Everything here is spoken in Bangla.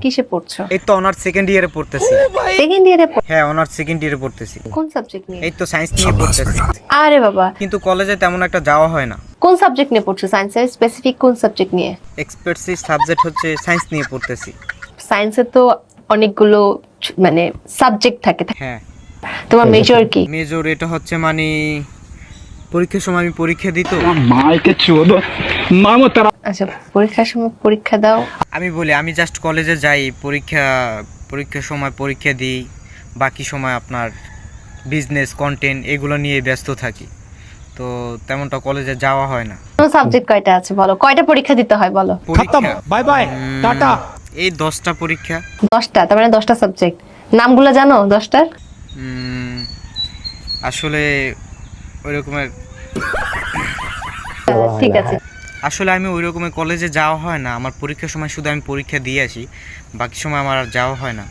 কিসে পড়ছো? এই তো অনার্স সেকেন্ড ইয়ারে পড়তেছি। সেকেন্ড ইয়ারে? হ্যাঁ, অনার্স সেকেন্ড ইয়ারে পড়তেছি। কোন সাবজেক্ট নিয়ে? এই তো সায়েন্স নিয়ে পড়তেছি। আরে বাবা, কিন্তু কলেজে তেমন একটা যাওয়া হয় না। কোন সাবজেক্ট নিয়ে পড়ছো? সায়েন্সের স্পেসিফিক কোন সাবজেক্ট নিয়ে? এক্সপেক্টেড সাবজেক্ট হচ্ছে সায়েন্স নিয়ে পড়তেছি। সায়েন্সে তো অনেকগুলো মানে সাবজেক্ট থাকে। হ্যাঁ। তোমার মেজর কি? মেজর এটা হচ্ছে মানে পরীক্ষার সময় আমি পরীক্ষা দিই তো। আচ্ছা, পরীক্ষার সময় পরীক্ষা দাও। আমি বলি আমি জাস্ট কলেজে যাই, পরীক্ষার সময় পরীক্ষা দিই, বাকি সময় আপনার বিজনেস কন্টেন্ট এগুলো নিয়ে ব্যস্ত থাকি। তো তেমনটা কলেজে যাওয়া হয় না। তোমার সাবজেক্ট কয়টা আছে বলো? কয়টা পরীক্ষা দিতে হয় বলো? পরীক্ষা বাই বাই টাটা। এই 10টা পরীক্ষা। 10টা, তার মানে 10টা সাবজেক্ট। নামগুলো জানো 10টার? আসলে ওই রকমের ঠিক আছে। আসলে আমি ওই রকমের কলেজে যাওয়া হয় না। আমার পরীক্ষার সময় শুধু আমি পরীক্ষা দিয়ে আসি, বাকি সময় আমার আর যাওয়া হয় না।